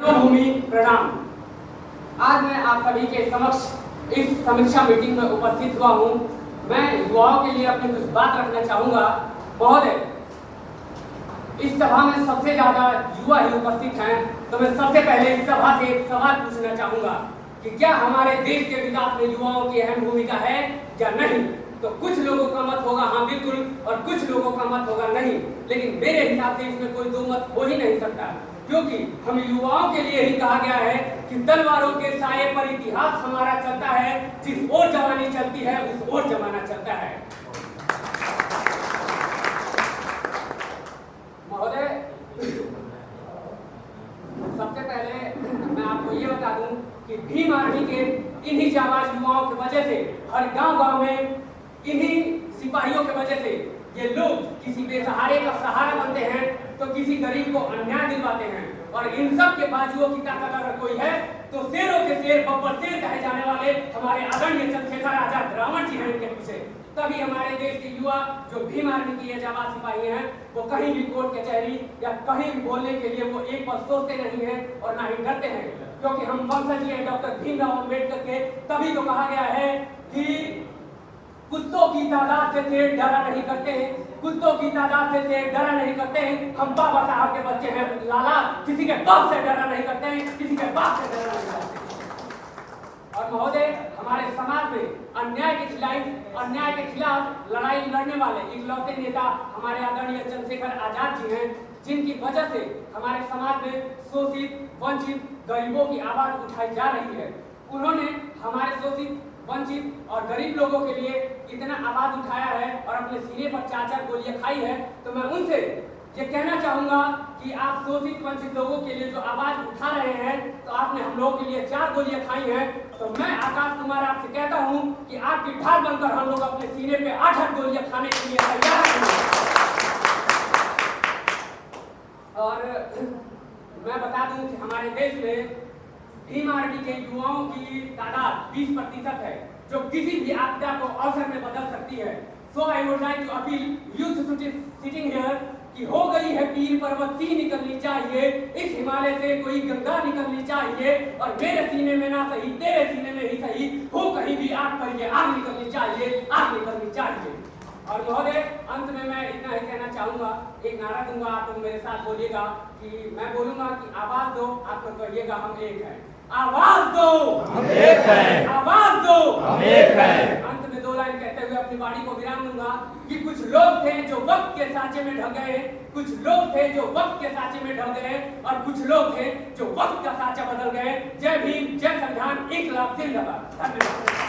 भूमि प्रणाम। आज मैं आप सभी के समक्ष इस समीक्षा मीटिंग में उपस्थित हुआ हूँ। मैं युवाओं के लिए अपनी कुछ बात रखना चाहूँगा। महोदय, इस सभा में सबसे ज्यादा युवा ही उपस्थित हैं, तो मैं सबसे पहले इस सभा से एक सवाल पूछना चाहूँगा कि क्या हमारे देश के विकास में युवाओं की अहम भूमिका है या नहीं। तो कुछ लोगों का मत होगा हाँ बिल्कुल, और कुछ लोगों का मत होगा नहीं। लेकिन मेरे हिसाब से इसमें कोई दो मत हो ही नहीं सकता, क्योंकि हम युवाओं के लिए ही कहा गया है कि तलवारों के साये पर इतिहास हमारा चलता है, जिस ओर जवानी चलती है उस ओर जमाना चलता है। महोदय, सबसे पहले मैं आपको ये बता दूं कि भीम आर्मी के इन्हीं जाबाज युवाओं की वजह से हर गांव-गांव में इन्हीं सिपाहियों की वजह से ये लोग किसी बेसहारे का सहारा बनते हैं, तो किसी गरीब को अन्याय दिलवाते हैं। और इन सब के बाजुओं की ताकत अगर कोई है तो शेरों के शेर बब्बर शेर कहे जाने वाले हमारे आदरणीय चंद्रशेखर आजाद रावण जी हैं इनके पीछे। तभी हमारे देश के युवा जो भीम आर्मी की ये जाबाज सिपाही हैं, वो कहीं भी कोर्ट कचहरी या कहीं भी बोलने के लिए वो एक बार सोचते नहीं है और ना ही डरते हैं, क्योंकि हम वंशज हैं डॉक्टर भीमराव अम्बेडकर के। तभी तो कहा गया है कि कुत्तों की तादाद से शेर डरा नहीं करते हैं, कुत्तों की तादाद से शेर डरा नहीं करते हैं। हम बाबा साहब के बच्चे हैं लाला, किसी के बाप से डरा नहीं करते हैं, किसी के बाप से डरा नहीं करते हैं। और महोदय, हमारे समाज में अन्याय के खिलाफ लड़ाई लड़ने वाले इकलौते नेता हमारे आदरणीय चंद्रशेखर आजाद जी हैं, जिनकी वजह से हमारे समाज में शोषित वंचित गरीबों की आवाज उठाई जा रही है। उन्होंने हमारे शोषित वंचित और गरीब लोगों के लिए इतना आवाज उठाया है और अपने सीने पर 4-4 गोलियां खाई है। तो मैं उनसे ये कहना चाहूंगा कि आप शोषित वंचित लोगों के लिए जो आवाज उठा रहे हैं, तो आपने हम लोगों के लिए 4 गोलियां खाई हैं। तो मैं आकाश कुमार आपसे कहता हूं कि आपकी ढाल बनकर हम लोग अपने सीने पे 8-8 गोलियां खाने के लिए तैयार हैं। और मैं बता दूं कि हमारे देश में भीम आर्मी के युवाओं की तादाद 20% है, जो किसी भी आपदा को अवसर में बदल सकती है। So I would like to appeal youth sitting here कि हो गई है पीर पर्वत सी निकलनी चाहिए, इस हिमालय से कोई गंगा निकलनी चाहिए, और मेरे सीने में ना सही तेरे सीने में ही सही हो कहीं भी आग पर ये आग निकलनी चाहिए, आग निकलनी चाहिए। और महोदय, अंत में मैं इतना ही कहना चाहूंगा, एक नारा दूंगा, आप लोग मेरे साथ बोलिएगा कि मैं बोलूंगा कि आवाज दो, आप लोग कहिएगा हम एक हैं। आवाज दो, हम एक हैं। आवाज दो, हम एक हैं। अंत में 2 लाइन कहते हुए अपनी वाणी को विराम दूंगा कि कुछ लोग थे जो वक्त के सांचे में ढल गए, कुछ लोग थे जो वक्त के सांचे में ढल गए, और कुछ लोग थे जो वक्त का सांचा बदल गए। जय भीम, जय संविधान, इंकलाब जिंदाबाद। धन्यवाद।